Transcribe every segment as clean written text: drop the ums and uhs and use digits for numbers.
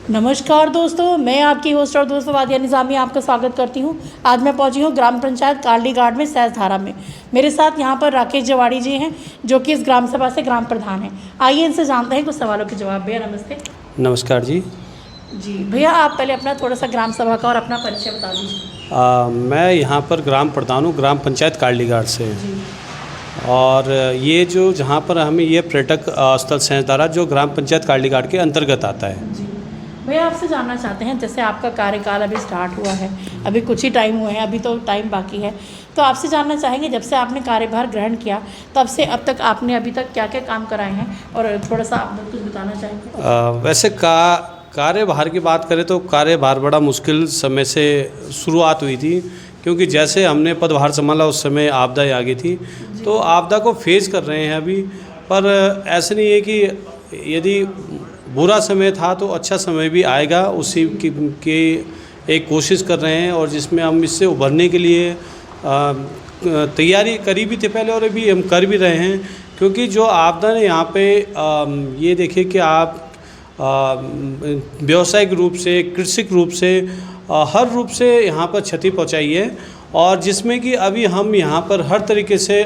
नमस्कार दोस्तों, मैं आपकी होस्ट और दोस्त वादिया निज़ामी आपका स्वागत करती हूँ। आज मैं पहुँची हूँ ग्राम पंचायत काली घाट में सहसधारा में। मेरे साथ यहाँ पर राकेश जवाड़ी जी हैं, जो कि इस ग्राम सभा से ग्राम प्रधान हैं। आइए इनसे जानते हैं कुछ सवालों के जवाब। भैया नमस्ते। नमस्कार जी। जी भैया, आप पहले अपना थोड़ा सा ग्राम सभा का और अपना परिचय बता दीजिए। मैं यहाँ पर ग्राम प्रधान हूँ, ग्राम पंचायत काली घाट से। जी और ये जो जहाँ पर हमें ये पर्यटक स्थल सहसधारा जो ग्राम पंचायत काली घाट के अंतर्गत आता है। जी भैया, आपसे जानना चाहते हैं, जैसे आपका कार्यकाल अभी स्टार्ट हुआ है, अभी कुछ ही टाइम हुए हैं, अभी तो टाइम बाकी है, तो आपसे जानना चाहेंगे जब से आपने कार्यभार ग्रहण किया तब से अब तक आपने अभी तक क्या क्या काम कराए हैं, और थोड़ा सा आप कुछ बताना चाहेंगे। वैसे कार्यभार की बात करें तो कार्यभार बड़ा मुश्किल समय से शुरुआत हुई थी, क्योंकि जैसे हमने पदभार संभाला उस समय आपदाएं आ गई थी। तो आपदा को फेस कर रहे हैं अभी, पर ऐसा नहीं है कि यदि बुरा समय था तो अच्छा समय भी आएगा, उसी की एक कोशिश कर रहे हैं, और जिसमें हम इससे उभरने के लिए तैयारी करी भी थे पहले, और अभी हम कर भी रहे हैं। क्योंकि जो आपदा ने यहाँ पे ये देखिए कि आप व्यावसायिक रूप से, कृषिक रूप से, हर रूप से यहाँ पर क्षति पहुँचाई है, और जिसमें कि अभी हम यहाँ पर हर तरीके से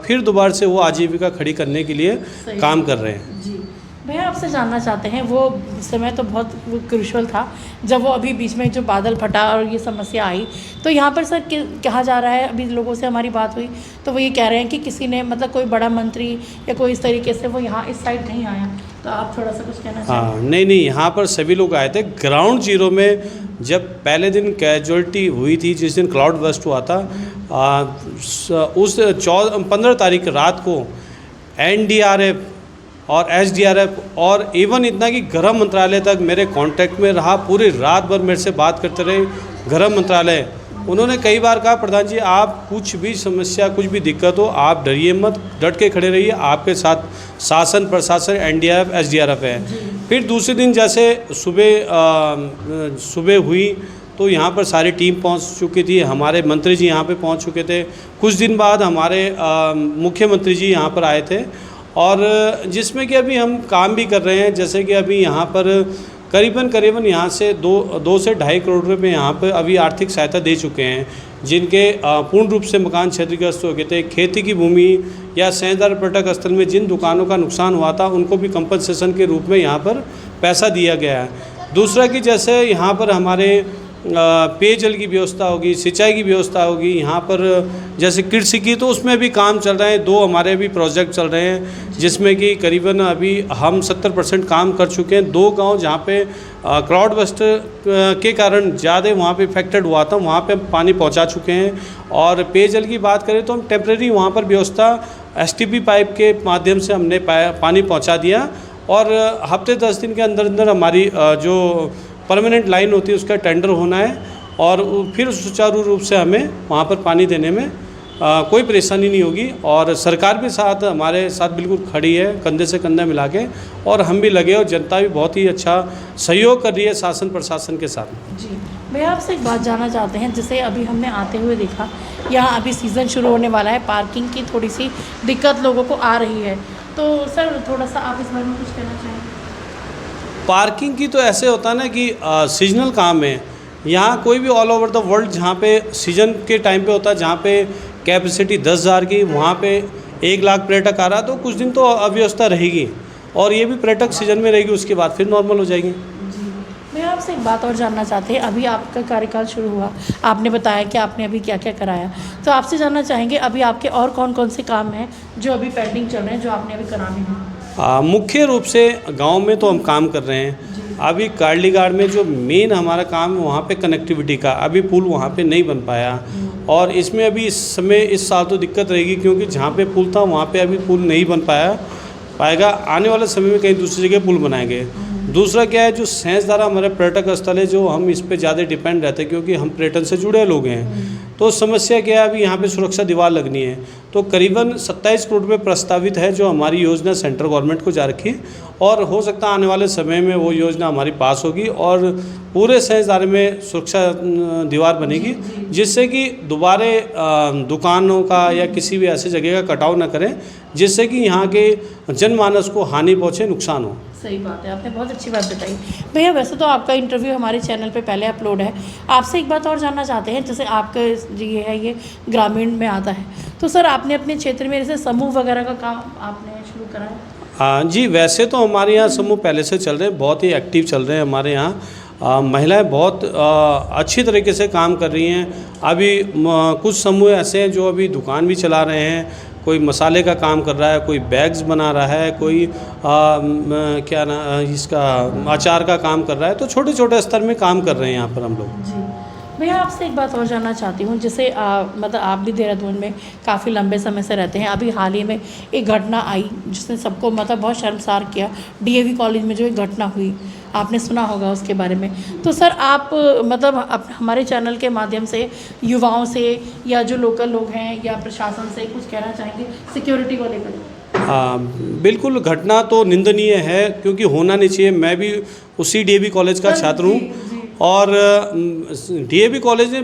फिर दोबारा से वो आजीविका खड़ी करने के लिए काम कर रहे हैं। जी भैया, आपसे जानना चाहते हैं, वो समय तो बहुत क्रूशल था जब वो अभी बीच में जो बादल फटा और ये समस्या आई, तो यहाँ पर सर कहा जा रहा है, अभी लोगों से हमारी बात हुई तो वो ये कह रहे हैं कि किसी ने, मतलब कोई बड़ा मंत्री या कोई इस तरीके से वो यहाँ इस साइड नहीं आया, तो आप थोड़ा सा कुछ कहना चाहिए। हाँ, नहीं, यहाँ पर सभी लोग आए थे। ग्राउंड जीरो में जब पहले दिन कैजुअल्टी हुई थी, जिस दिन क्लाउड बस्ट हुआ था, उस 15 तारीख रात को NDRF और SDRF और इवन इतना कि गृह मंत्रालय तक मेरे कांटेक्ट में रहा, पूरी रात भर मेरे से बात करते रहे गृह मंत्रालय। उन्होंने कई बार कहा, प्रधान जी आप कुछ भी समस्या, कुछ भी दिक्कत हो, आप डरिए मत, डट के खड़े रहिए, आपके साथ शासन प्रशासन NDRF SDRF है। फिर दूसरे दिन जैसे सुबह हुई तो यहाँ पर सारी टीम पहुँच चुकी थी, हमारे मंत्री जी यहाँ पे पहुँच चुके थे। कुछ दिन बाद हमारे मुख्यमंत्री जी यहाँ पर आए थे, और जिसमें कि अभी हम काम भी कर रहे हैं। जैसे कि अभी यहाँ पर करीबन यहाँ से 2 से 2.5 करोड़ रुपए यहाँ पर अभी आर्थिक सहायता दे चुके हैं, जिनके पूर्ण रूप से मकान क्षतिग्रस्त हो गए थे। खेती की भूमि या सहसधारा पर्यटक स्थल में जिन दुकानों का नुकसान हुआ था, उनको भी कंपनसेशन के रूप में यहाँ पर पैसा दिया गया है। दूसरा कि जैसे यहाँ पर हमारे पेयजल की व्यवस्था होगी, सिंचाई की व्यवस्था होगी, यहाँ पर जैसे कृषि की, तो उसमें भी काम चल रहे हैं। 2 हमारे भी प्रोजेक्ट चल रहे हैं, जिसमें कि करीबन अभी हम 70% काम कर चुके हैं। 2 गांव जहाँ पे क्लाउड बस्ट के कारण ज़्यादा वहाँ पे इफेक्टेड हुआ था, वहाँ पे पानी पहुँचा चुके हैं। और पेयजल की बात करें तो हम टेम्प्रेरी वहाँ पर व्यवस्था STP पाइप के माध्यम से हमने पानी पहुँचा दिया, और हफ्ते 10 दिन के अंदर अंदर हमारी जो परमानेंट लाइन होती है उसका टेंडर होना है, और फिर सुचारू रूप से हमें वहाँ पर पानी देने में कोई परेशानी नहीं होगी। और सरकार भी हमारे साथ बिल्कुल खड़ी है, कंधे से कंधा मिला के, और हम भी लगे, और जनता भी बहुत ही अच्छा सहयोग कर रही है शासन प्रशासन के साथ। जी मैं आपसे एक बात जानना चाहते हैं, जैसे अभी हमने आते हुए देखा, यहाँ अभी सीज़न शुरू होने वाला है, पार्किंग की थोड़ी सी दिक्कत लोगों को आ रही है, तो सर थोड़ा सा आप इस बारे में कुछ कहना चाहेंगे। पार्किंग की तो ऐसे होता है ना कि सीजनल काम है। यहाँ कोई भी ऑल ओवर द वर्ल्ड जहाँ पे सीजन के टाइम पे होता है, जहाँ पे कैपेसिटी 10,000 की, वहाँ पे 1 लाख पर्यटक आ रहा, तो कुछ दिन तो अव्यवस्था रहेगी, और ये भी पर्यटक सीजन में रहेगी, उसके बाद फिर नॉर्मल हो जाएगी। जी मैं आपसे एक बात और जानना चाहते हैं, अभी आपका कार्यकाल शुरू हुआ, आपने बताया कि आपने अभी क्या क्या कराया, तो आपसे जानना चाहेंगे अभी आपके और कौन कौन से काम हैं जो अभी पेंडिंग चल रहे हैं, जो आपने अभी कराने हैं। मुख्य रूप से गांव में तो हम काम कर रहे हैं। अभी काली घाट में जो मेन हमारा काम है वहाँ पे कनेक्टिविटी का, अभी पुल वहाँ पे नहीं बन पाया, और इसमें अभी इस समय इस साल तो दिक्कत रहेगी, क्योंकि जहाँ पे पुल था वहाँ पे अभी पुल नहीं बन पाएगा। आने वाले समय में कहीं दूसरी जगह पुल बनाएंगे। दूसरा क्या है, जो सहसधारा हमारे पर्यटक स्थल है, जो हम इस पे ज़्यादा डिपेंड रहते हैं, क्योंकि हम पर्यटन से जुड़े लोग हैं। तो समस्या क्या है, अभी यहाँ पे सुरक्षा दीवार लगनी है, तो करीबन 27 करोड़ रुपये प्रस्तावित है, जो हमारी योजना सेंट्रल गवर्नमेंट को जा रखी है, और हो सकता है आने वाले समय में वो योजना हमारी पास होगी और पूरे सहस्त्रधारी में सुरक्षा दीवार बनेगी, जिससे कि दोबारा दुकानों का या किसी भी ऐसी जगह का कटाव न करें, जिससे कि यहाँ के जनमानस को हानि पहुँचे, नुकसान हो। सही बात है, आपने बहुत अच्छी बात बताई। भैया वैसे तो आपका इंटरव्यू हमारे चैनल पे पहले अपलोड है, आपसे एक बात और जानना चाहते हैं, जैसे आपका ये है ये ग्रामीण में आता है, तो सर आपने अपने क्षेत्र में जैसे समूह वगैरह का काम आपने शुरू करा है? हाँ जी, वैसे तो हमारे यहाँ समूह पहले से चल रहे हैं, बहुत ही एक्टिव चल रहे हैं हमारे यहाँ। महिलाएं बहुत अच्छी तरीके से काम कर रही हैं। अभी कुछ समूह ऐसे हैं जो अभी दुकान भी चला रहे हैं, कोई मसाले का काम कर रहा है, कोई बैग्स बना रहा है, कोई क्या ना इसका अचार का काम कर रहा है। तो छोटे छोटे स्तर में काम कर रहे हैं यहाँ पर हम लोग। जी भैया आपसे एक बात और जानना चाहती हूँ, जैसे मतलब आप भी देहरादून में काफ़ी लंबे समय से रहते हैं, अभी हाल ही में एक घटना आई जिसने सबको मतलब बहुत शर्मसार किया। डीएवी कॉलेज में जो एक घटना हुई, आपने सुना होगा उसके बारे में। तो सर आप मतलब हमारे चैनल के माध्यम से युवाओं से या जो लोकल लोग हैं या प्रशासन से कुछ कहना चाहेंगे सिक्योरिटी को लेकर? बिल्कुल, घटना तो निंदनीय है, क्योंकि होना नहीं चाहिए। मैं भी उसी डीएवी कॉलेज का छात्र हूँ और डीएवी कॉलेज ने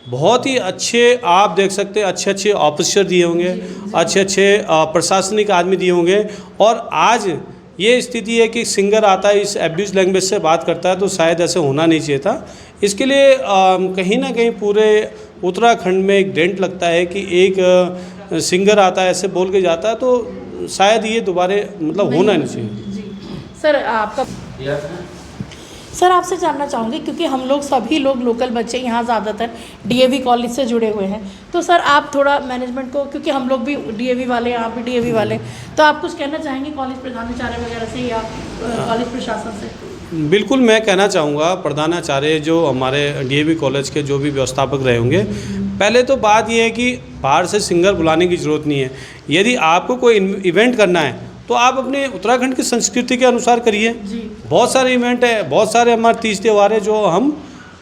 बहुत ही अच्छे, आप देख सकते हैं, अच्छे अच्छे ऑफिसर दिए होंगे, अच्छे अच्छे प्रशासनिक आदमी दिए होंगे। और आज ये स्थिति है कि सिंगर आता है, इस एब्यूज़ लैंग्वेज से बात करता है, तो शायद ऐसे होना नहीं चाहिए था। इसके लिए कहीं ना कहीं पूरे उत्तराखंड में एक डेंट लगता है कि एक सिंगर आता है ऐसे बोल के जाता है, तो शायद ये दोबारा मतलब होना नहीं चाहिए। जी सर आपसे जानना चाहूँगी, क्योंकि हम लोग सभी लोग लोकल बच्चे यहाँ ज़्यादातर डीएवी कॉलेज से जुड़े हुए हैं, तो सर आप थोड़ा मैनेजमेंट को, क्योंकि हम लोग भी डीएवी वाले, आप भी डीएवी वाले, तो आप कुछ कहना चाहेंगे कॉलेज प्रधानाचार्य वगैरह से या कॉलेज प्रशासन से? बिल्कुल, मैं कहना चाहूँगा प्रधानाचार्य जो हमारे डीएवी कॉलेज के जो भी व्यवस्थापक रहे होंगे, पहले तो बात यह है कि बाहर से सिंगर बुलाने की ज़रूरत नहीं है। यदि आपको कोई इवेंट करना है तो आप अपने उत्तराखंड की संस्कृति के अनुसार करिए। बहुत सारे इवेंट है, बहुत सारे हमारे तीज त्यौहार है जो हम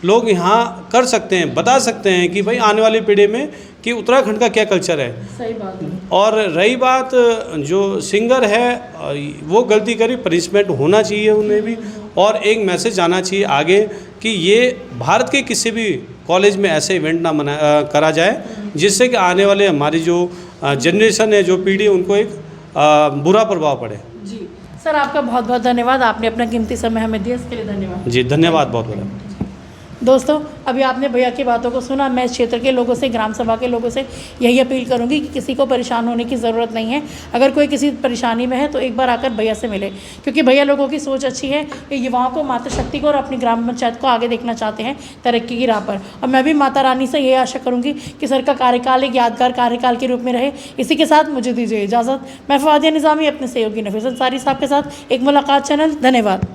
लोग यहाँ कर सकते हैं, बता सकते हैं कि भाई आने वाली पीढ़ी में कि उत्तराखंड का क्या कल्चर है। सही बात है। और रही बात जो सिंगर है, वो गलती करी, पनिशमेंट होना चाहिए उन्हें भी, और एक मैसेज जाना चाहिए आगे कि ये भारत के किसी भी कॉलेज में ऐसे इवेंट ना करा जाए, जिससे कि आने वाले हमारी जो जनरेशन है, जो पीढ़ी, उनको एक बुरा प्रभाव पड़े। जी सर, आपका बहुत बहुत धन्यवाद, आपने अपना कीमती समय हमें दिया, इसके लिए धन्यवाद। जी धन्यवाद, बहुत बहुत। दोस्तों अभी आपने भैया की बातों को सुना। मैं इस क्षेत्र के लोगों से, ग्राम सभा के लोगों से यही अपील करूंगी कि किसी को परेशान होने की ज़रूरत नहीं है। अगर कोई किसी परेशानी में है तो एक बार आकर भैया से मिले, क्योंकि भैया लोगों की सोच अच्छी है, ये युवाओं को, मातृशक्ति को और अपनी ग्राम पंचायत को आगे देखना चाहते हैं तरक्की की राह पर। और मैं भी माता रानी से ये आशा करूँगी कि सर का कार्यकाल एक यादगार कार्यकाल के रूप में रहे। इसी के साथ मुझे दीजिए इजाज़त। मैं फवादिया निज़ामी अपने सहयोगी नफीस अंसारी साहब के साथ एक मुलाकात चैनल। धन्यवाद।